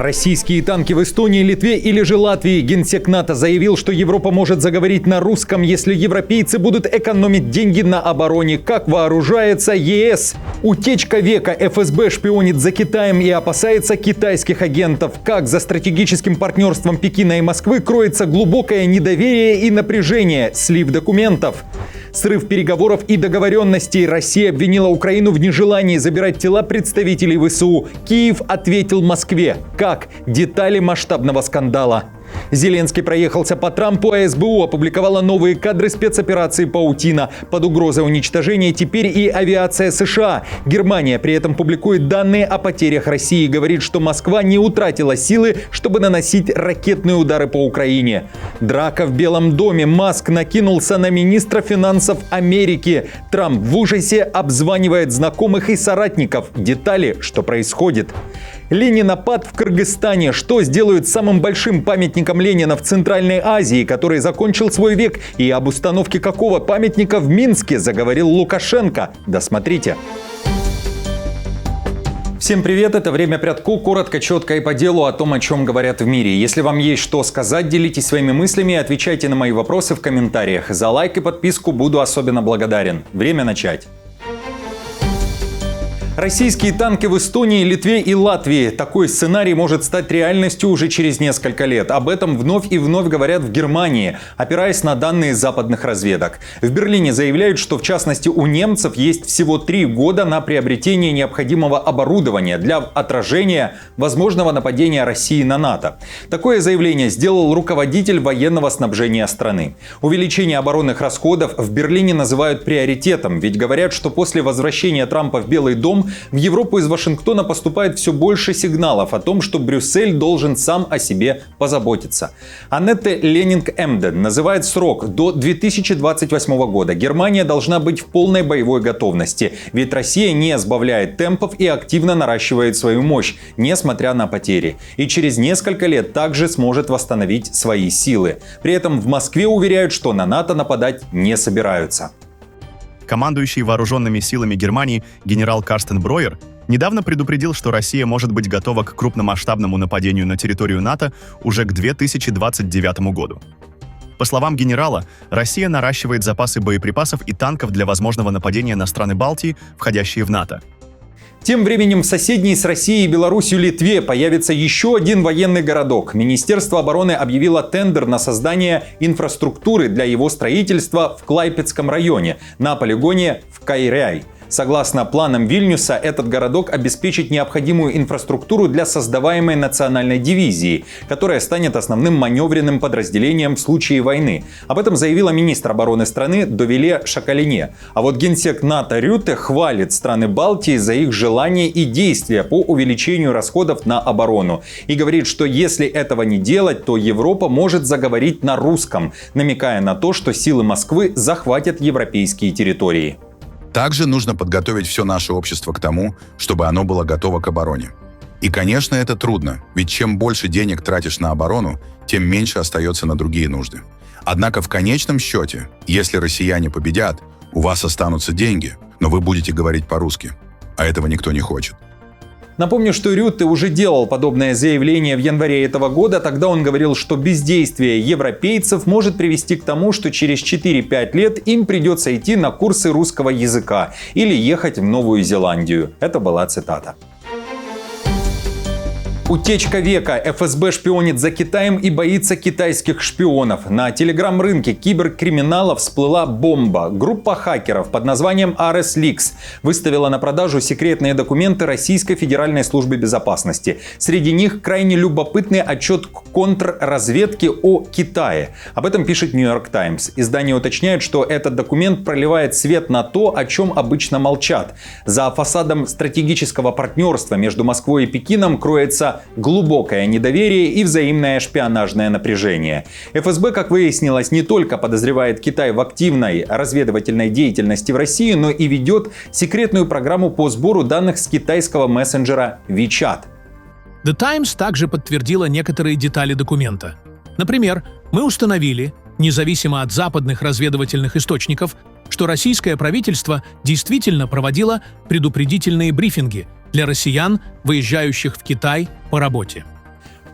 Российские танки в Эстонии, Литве или же Латвии. Генсек НАТО заявил, что Европа может заговорить на русском, если европейцы будут экономить деньги на обороне. Как вооружается ЕС? Утечка века. ФСБ шпионит за Китаем и опасается китайских агентов. Как за стратегическим партнерством Пекина и Москвы кроется глубокое недоверие и напряжение. Слив документов. Срыв переговоров и договоренностей. Россия обвинила Украину в нежелании забирать тела представителей ВСУ. Киев ответил Москве. Как? Детали масштабного скандала. Зеленский проехался по Трампу, а СБУ опубликовала новые кадры спецоперации «Паутина». Под угрозой уничтожения теперь и авиация США. Германия при этом публикует данные о потерях России. Говорит, что Москва не утратила силы, чтобы наносить ракетные удары по Украине. Драка в Белом доме. Маск накинулся на министра финансов Америки. Трамп в ужасе обзванивает знакомых и соратников. Детали, что происходит. Ленинопад в Кыргызстане. Что сделают самым большим памятником Ленина в Центральной Азии, который закончил свой век? И об установке какого памятника в Минске заговорил Лукашенко? Досмотрите. Всем привет, это «Время Прядку». Коротко, четко и по делу о том, о чем говорят в мире. Если вам есть что сказать, делитесь своими мыслями и отвечайте на мои вопросы в комментариях. За лайк и подписку буду особенно благодарен. Время начать. Российские танки в Эстонии, Литве и Латвии. Такой сценарий может стать реальностью уже через несколько лет. Об этом вновь и вновь говорят в Германии, опираясь на данные западных разведок. В Берлине заявляют, что в частности у немцев есть всего 3 года на приобретение необходимого оборудования для отражения возможного нападения России на НАТО. Такое заявление сделал руководитель военного снабжения страны. Увеличение оборонных расходов в Берлине называют приоритетом, ведь говорят, что после возвращения Трампа в Белый дом в Европу из Вашингтона поступает все больше сигналов о том, что Брюссель должен сам о себе позаботиться. Аннетте Ленинг-Эмден называет срок до 2028 года. Германия должна быть в полной боевой готовности, ведь Россия не сбавляет темпов и активно наращивает свою мощь, несмотря на потери. И через несколько лет также сможет восстановить свои силы. При этом в Москве уверяют, что на НАТО нападать не собираются. Командующий вооруженными силами Германии генерал Карстен Бройер недавно предупредил, что Россия может быть готова к крупномасштабному нападению на территорию НАТО уже к 2029 году. По словам генерала, Россия наращивает запасы боеприпасов и танков для возможного нападения на страны Балтии, входящие в НАТО. Тем временем в соседней с Россией и Беларусью Литве появится еще один военный городок. Министерство обороны объявило тендер на создание инфраструктуры для его строительства в Клайпедском районе на полигоне в Кайряй. Согласно планам Вильнюса, этот городок обеспечит необходимую инфраструктуру для создаваемой национальной дивизии, которая станет основным маневренным подразделением в случае войны. Об этом заявила министр обороны страны Довиле Шакалине. А вот генсек НАТО Рютте хвалит страны Балтии за их желание и действия по увеличению расходов на оборону. И говорит, что если этого не делать, то Европа может заговорить на русском, намекая на то, что силы Москвы захватят европейские территории. Также нужно подготовить все наше общество к тому, чтобы оно было готово к обороне. И, конечно, это трудно, ведь чем больше денег тратишь на оборону, тем меньше остается на другие нужды. Однако в конечном счете, если россияне победят, у вас останутся деньги, но вы будете говорить по-русски. А этого никто не хочет. Напомню, что Рютте уже делал подобное заявление в январе этого года. Тогда он говорил, что бездействие европейцев может привести к тому, что через 4-5 лет им придется идти на курсы русского языка или ехать в Новую Зеландию. Это была цитата. Утечка века. ФСБ шпионит за Китаем и боится китайских шпионов. На телеграм-рынке киберкриминала всплыла бомба. Группа хакеров под названием RSLeaks выставила на продажу секретные документы Российской Федеральной службы безопасности. Среди них крайне любопытный отчет контрразведки о Китае. Об этом пишет New York Times. Издание уточняет, что этот документ проливает свет на то, о чем обычно молчат. За фасадом стратегического партнерства между Москвой и Пекином кроется глубокое недоверие и взаимное шпионажное напряжение. ФСБ, как выяснилось, не только подозревает Китай в активной разведывательной деятельности в России, но и ведет секретную программу по сбору данных с китайского мессенджера WeChat. The Times также подтвердила некоторые детали документа. Например, мы установили, независимо от западных разведывательных источников, что российское правительство действительно проводило предупредительные брифинги для россиян, выезжающих в Китай по работе.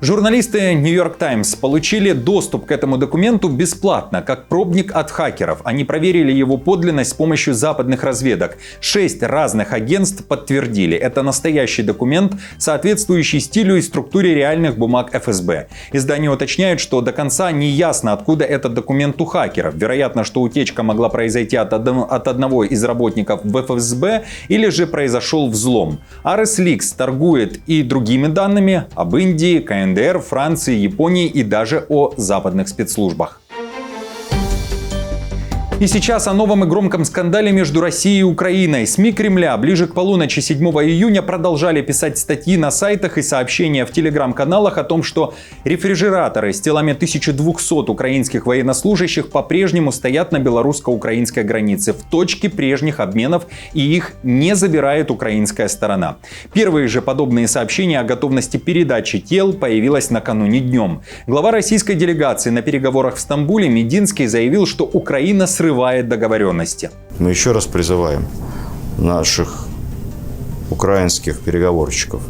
Журналисты New York Times получили доступ к этому документу бесплатно, как пробник от хакеров. Они проверили его подлинность с помощью западных разведок. 6 разных агентств подтвердили. Это настоящий документ, соответствующий стилю и структуре реальных бумаг ФСБ. Издание уточняет, что до конца не ясно, откуда этот документ у хакеров. Вероятно, что утечка могла произойти от одного из работников в ФСБ или же произошел взлом. Ares Leaks торгует и другими данными об Индии, КНДР, Франции, Японии и даже о западных спецслужбах. И сейчас о новом и громком скандале между Россией и Украиной. СМИ Кремля ближе к полуночи 7 июня продолжали писать статьи на сайтах и сообщения в телеграм-каналах о том, что рефрижераторы с телами 1200 украинских военнослужащих по-прежнему стоят на белорусско-украинской границе в точке прежних обменов, и их не забирает украинская сторона. Первые же подобные сообщения о готовности передачи тел появилось накануне днем. Глава российской делегации на переговорах в Стамбуле Мединский заявил, что Украина срывает договоренности. Мы еще раз призываем наших украинских переговорщиков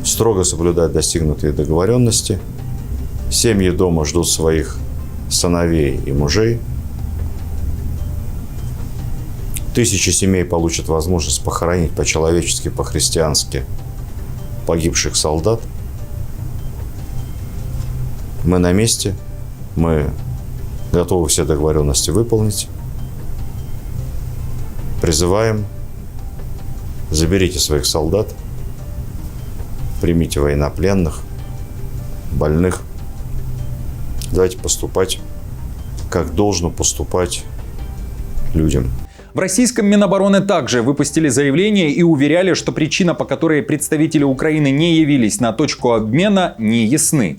строго соблюдать достигнутые договоренности. Семьи дома ждут своих сыновей и мужей. Тысячи семей получат возможность похоронить по-человечески, по-христиански погибших солдат. Мы на месте, мы готовы все договоренности выполнить. Призываем, заберите своих солдат, примите военнопленных, больных. Давайте поступать, как должно поступать людям. В российском Минобороны также выпустили заявление и уверяли, что причина, по которой представители Украины не явились на точку обмена, не ясны.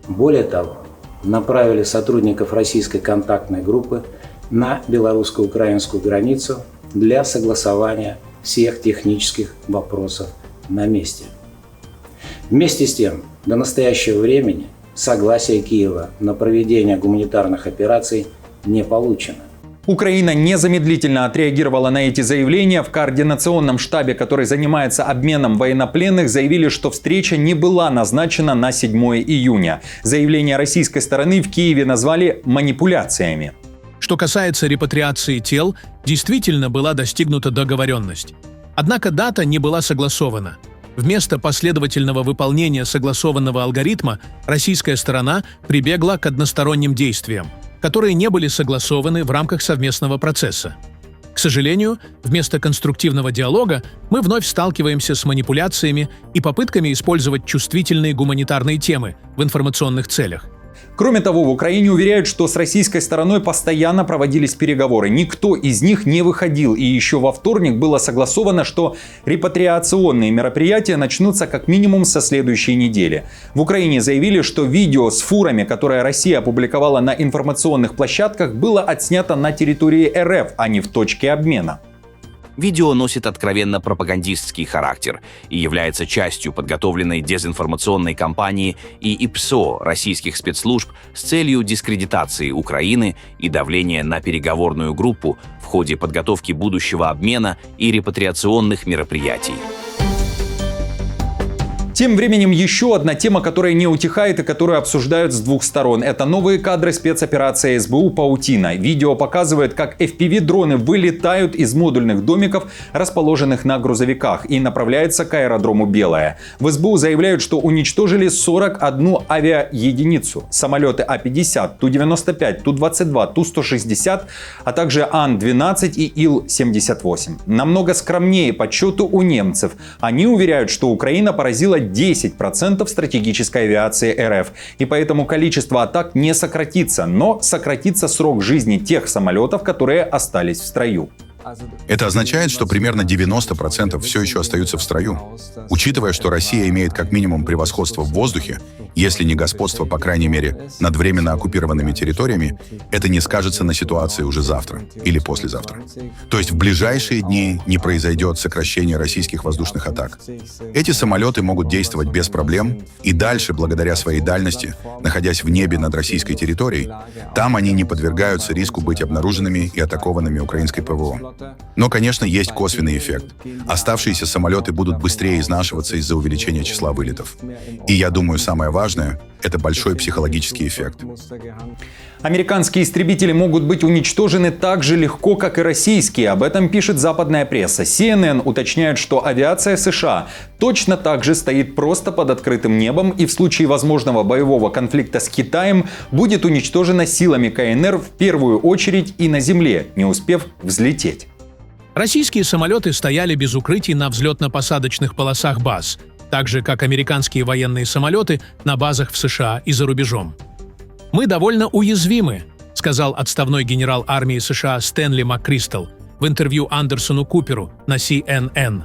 Более того, направили сотрудников российской контактной группы на белорусско-украинскую границу для согласования всех технических вопросов на месте. Вместе с тем, до настоящего времени согласие Киева на проведение гуманитарных операций не получено. Украина незамедлительно отреагировала на эти заявления. В координационном штабе, который занимается обменом военнопленных, заявили, что встреча не была назначена на 7 июня. Заявление российской стороны в Киеве назвали манипуляциями. Что касается репатриации тел, действительно была достигнута договоренность. Однако дата не была согласована. Вместо последовательного выполнения согласованного алгоритма российская сторона прибегла к односторонним действиям, которые не были согласованы в рамках совместного процесса. К сожалению, вместо конструктивного диалога мы вновь сталкиваемся с манипуляциями и попытками использовать чувствительные гуманитарные темы в информационных целях. Кроме того, в Украине уверяют, что с российской стороной постоянно проводились переговоры. Никто из них не выходил. И еще во вторник было согласовано, что репатриационные мероприятия начнутся как минимум со следующей недели. В Украине заявили, что видео с фурами, которое Россия опубликовала на информационных площадках, было отснято на территории РФ, а не в точке обмена. Видео носит откровенно пропагандистский характер и является частью подготовленной дезинформационной кампании и ИПСО российских спецслужб с целью дискредитации Украины и давления на переговорную группу в ходе подготовки будущего обмена и репатриационных мероприятий. Тем временем еще одна тема, которая не утихает и которую обсуждают с двух сторон. Это новые кадры спецоперации СБУ «Паутина». Видео показывает, как FPV-дроны вылетают из модульных домиков, расположенных на грузовиках, и направляются к аэродрому Белое. В СБУ заявляют, что уничтожили 41 авиаединицу. Самолеты А-50, Ту-95, Ту-22, Ту-160, а также Ан-12 и Ил-78. Намного скромнее подсчету у немцев. Они уверяют, что Украина поразила 10% стратегической авиации РФ. И поэтому количество атак не сократится, но сократится срок жизни тех самолетов, которые остались в строю. Это означает, что примерно 90% все еще остаются в строю. Учитывая, что Россия имеет как минимум превосходство в воздухе, если не господство, по крайней мере, над временно оккупированными территориями, это не скажется на ситуации уже завтра или послезавтра. То есть в ближайшие дни не произойдет сокращение российских воздушных атак. Эти самолеты могут действовать без проблем, и дальше, благодаря своей дальности, находясь в небе над российской территорией, там они не подвергаются риску быть обнаруженными и атакованными украинской ПВО. Но, конечно, есть косвенный эффект. Оставшиеся самолеты будут быстрее изнашиваться из-за увеличения числа вылетов. И я думаю, самое важное – это большой психологический эффект. Американские истребители могут быть уничтожены так же легко, как и российские. Об этом пишет западная пресса. CNN уточняет, что авиация США точно так же стоит просто под открытым небом и в случае возможного боевого конфликта с Китаем будет уничтожена силами КНР в первую очередь и на земле, не успев взлететь. Российские самолеты стояли без укрытий на взлетно-посадочных полосах баз, так же, как американские военные самолеты на базах в США и за рубежом. «Мы довольно уязвимы», — сказал отставной генерал армии США Стэнли МакКристал в интервью Андерсону Куперу на CNN.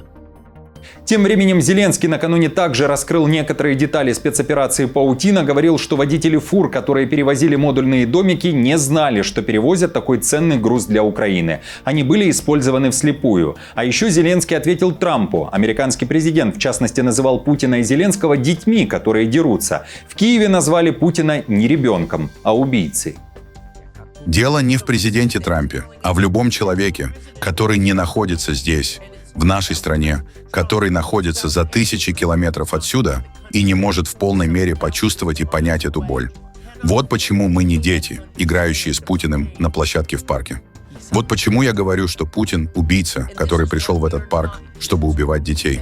Тем временем Зеленский накануне также раскрыл некоторые детали спецоперации «Паутина», говорил, что водители фур, которые перевозили модульные домики, не знали, что перевозят такой ценный груз для Украины. Они были использованы вслепую. А еще Зеленский ответил Трампу. Американский президент, в частности, называл Путина и Зеленского детьми, которые дерутся. В Киеве назвали Путина не ребенком, а убийцей. Дело не в президенте Трампе, а в любом человеке, который не находится здесь, в нашей стране, который находится за тысячи километров отсюда и не может в полной мере почувствовать и понять эту боль. Вот почему мы не дети, играющие с Путиным на площадке в парке. Вот почему я говорю, что Путин – убийца, который пришел в этот парк, чтобы убивать детей.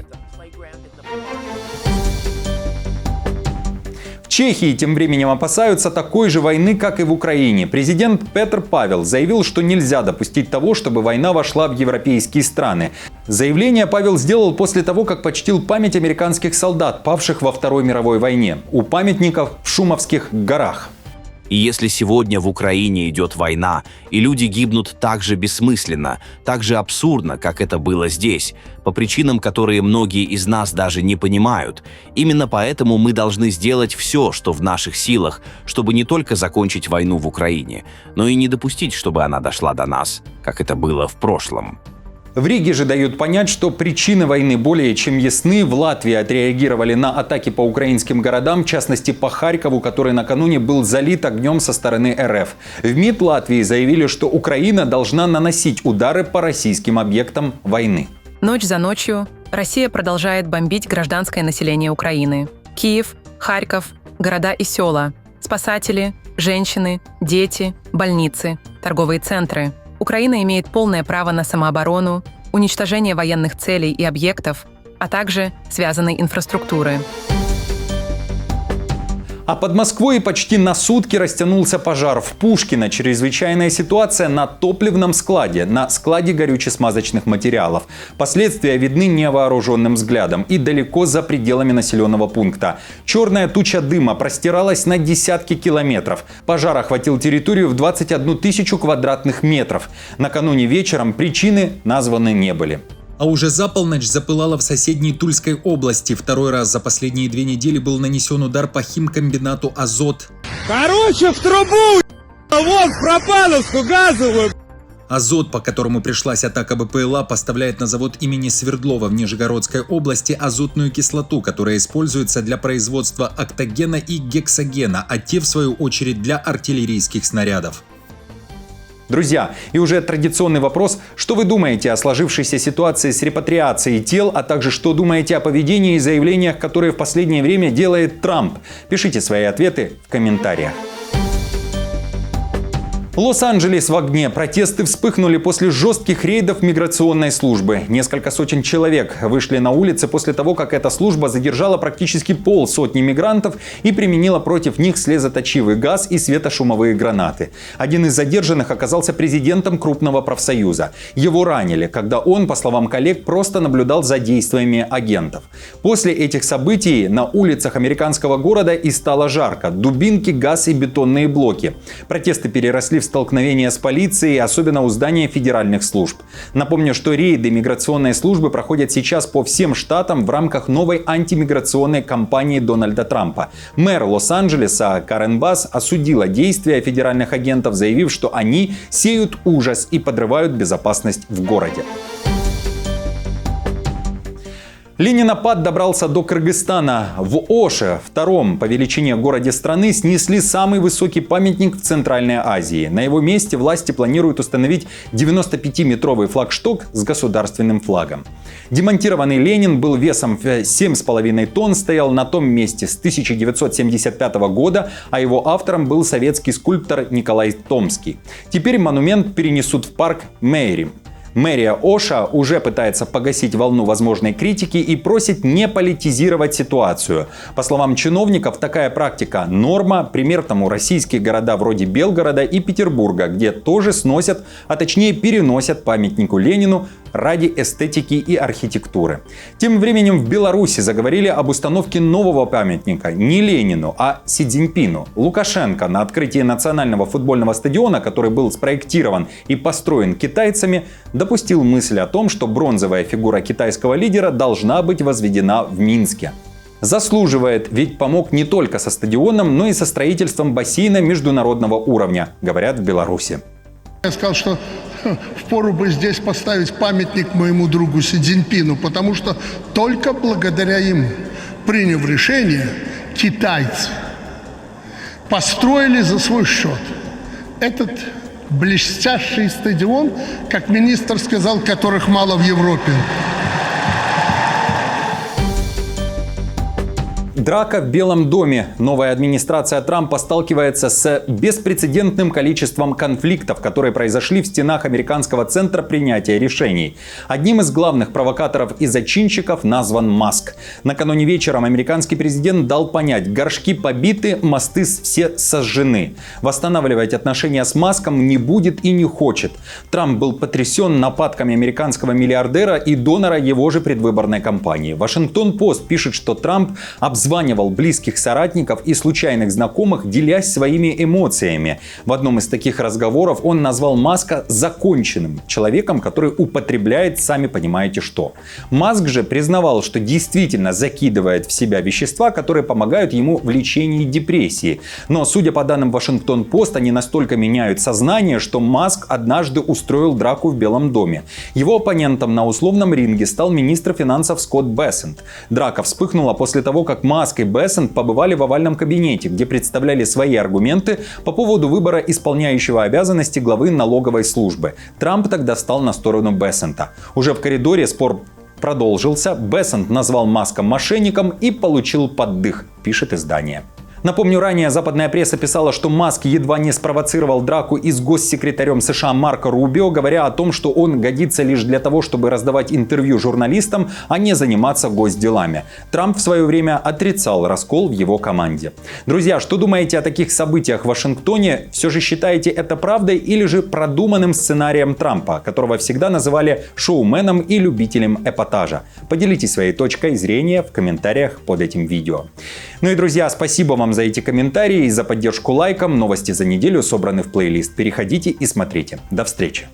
В Чехии тем временем опасаются такой же войны, как и в Украине. Президент Петр Павел заявил, что нельзя допустить того, чтобы война вошла в европейские страны. Заявление Павел сделал после того, как почтил память американских солдат, павших во Второй мировой войне, у памятников в Шумовских горах. И если сегодня в Украине идет война, и люди гибнут так же бессмысленно, так же абсурдно, как это было здесь, по причинам, которые многие из нас даже не понимают, именно поэтому мы должны сделать все, что в наших силах, чтобы не только закончить войну в Украине, но и не допустить, чтобы она дошла до нас, как это было в прошлом. В Риге же дают понять, что причины войны более чем ясны. В Латвии отреагировали на атаки по украинским городам, в частности по Харькову, который накануне был залит огнем со стороны РФ. В МИД Латвии заявили, что Украина должна наносить удары по российским объектам войны. Ночь за ночью Россия продолжает бомбить гражданское население Украины. Киев, Харьков, города и села, спасатели, женщины, дети, больницы, торговые центры. Украина имеет полное право на самооборону, уничтожение военных целей и объектов, а также связанной инфраструктуры. А под Москвой почти на сутки растянулся пожар в Пушкино. Чрезвычайная ситуация на топливном складе, на складе горюче-смазочных материалов. Последствия видны невооруженным взглядом и далеко за пределами населенного пункта. Черная туча дыма простиралась на десятки километров. Пожар охватил территорию в 21 тысячу квадратных метров. Накануне вечером причины названы не были. А уже за полночь запылало в соседней Тульской области. Второй раз за последние 2 недели был нанесен удар по химкомбинату «Азот». Короче, в трубу! Вот, в пропановскую газовую! «Азот», по которому пришлась атака БПЛА, поставляет на завод имени Свердлова в Нижегородской области азотную кислоту, которая используется для производства октогена и гексогена, а те, в свою очередь, для артиллерийских снарядов. Друзья, и уже традиционный вопрос, что вы думаете о сложившейся ситуации с репатриацией тел, а также что думаете о поведении и заявлениях, которые в последнее время делает Трамп? Пишите свои ответы в комментариях. Лос-Анджелес в огне. Протесты вспыхнули после жестких рейдов миграционной службы. Несколько сотен человек вышли на улицы после того, как эта служба задержала практически 50 мигрантов и применила против них слезоточивый газ и светошумовые гранаты. Один из задержанных оказался президентом крупного профсоюза. Его ранили, когда он, по словам коллег, просто наблюдал за действиями агентов. После этих событий на улицах американского города и стало жарко. Дубинки, газ и бетонные блоки. Протесты переросли в столкновения с полицией, особенно у здания федеральных служб. Напомню, что рейды миграционной службы проходят сейчас по всем штатам в рамках новой антимиграционной кампании Дональда Трампа. Мэр Лос-Анджелеса Карен Басс осудила действия федеральных агентов, заявив, что они сеют ужас и подрывают безопасность в городе. Ленинопад добрался до Кыргызстана. В Оше, втором по величине городе страны, снесли самый высокий памятник в Центральной Азии. На его месте власти планируют установить 95-метровый флагшток с государственным флагом. Демонтированный Ленин был весом в 7,5 тонн, стоял на том месте с 1975 года, а его автором был советский скульптор Николай Томский. Теперь монумент перенесут в парк Мэйри. Мэрия Оша уже пытается погасить волну возможной критики и просит не политизировать ситуацию. По словам чиновников, такая практика – норма. Пример тому российские города вроде Белгорода и Петербурга, где тоже сносят, а точнее переносят памятнику Ленину ради эстетики и архитектуры. Тем временем в Беларуси заговорили об установке нового памятника не Ленину, а Си Цзиньпину. Лукашенко на открытии национального футбольного стадиона, который был спроектирован и построен китайцами, допустил мысль о том, что бронзовая фигура китайского лидера должна быть возведена в Минске. Заслуживает, ведь помог не только со стадионом, но и со строительством бассейна международного уровня, говорят в Беларуси. Я сказал, что впору бы здесь поставить памятник моему другу Си Цзиньпину, потому что только благодаря ему, приняв решение, китайцы построили за свой счет этот блестящий стадион, как министр сказал, которых мало в Европе. Драка в Белом доме. Новая администрация Трампа сталкивается с беспрецедентным количеством конфликтов, которые произошли в стенах американского центра принятия решений. Одним из главных провокаторов и зачинщиков назван Маск. Накануне вечером американский президент дал понять: горшки побиты, мосты все сожжены. Восстанавливать отношения с Маском не будет и не хочет. Трамп был потрясен нападками американского миллиардера и донора его же предвыборной кампании. Вашингтон-Пост пишет, что Трамп обзванивал близких соратников и случайных знакомых, делясь своими эмоциями. В одном из таких разговоров он назвал Маска законченным человеком, который употребляет, сами понимаете что. Маск же признавал, что действительно закидывает в себя вещества, которые помогают ему в лечении депрессии. Но, судя по данным Вашингтон-Пост, они настолько меняют сознание, что Маск однажды устроил драку в Белом доме. Его оппонентом на условном ринге стал министр финансов Скотт Бессент. Драка вспыхнула после того, как Маск и Бессент побывали в овальном кабинете, где представляли свои аргументы по поводу выбора исполняющего обязанности главы налоговой службы. Трамп тогда стал на сторону Бессента. Уже в коридоре спор продолжился. Бессент назвал Маска мошенником и получил поддых, пишет издание. Напомню, ранее западная пресса писала, что Маск едва не спровоцировал драку и с госсекретарем США Марко Рубио, говоря о том, что он годится лишь для того, чтобы раздавать интервью журналистам, а не заниматься госделами. Трамп в свое время отрицал раскол в его команде. Друзья, что думаете о таких событиях в Вашингтоне? Все же считаете это правдой или же продуманным сценарием Трампа, которого всегда называли шоуменом и любителем эпатажа? Поделитесь своей точкой зрения в комментариях под этим видео. Ну и, друзья, спасибо вам за эти комментарии и за поддержку лайком. Новости за неделю собраны в плейлист. Переходите и смотрите. До встречи!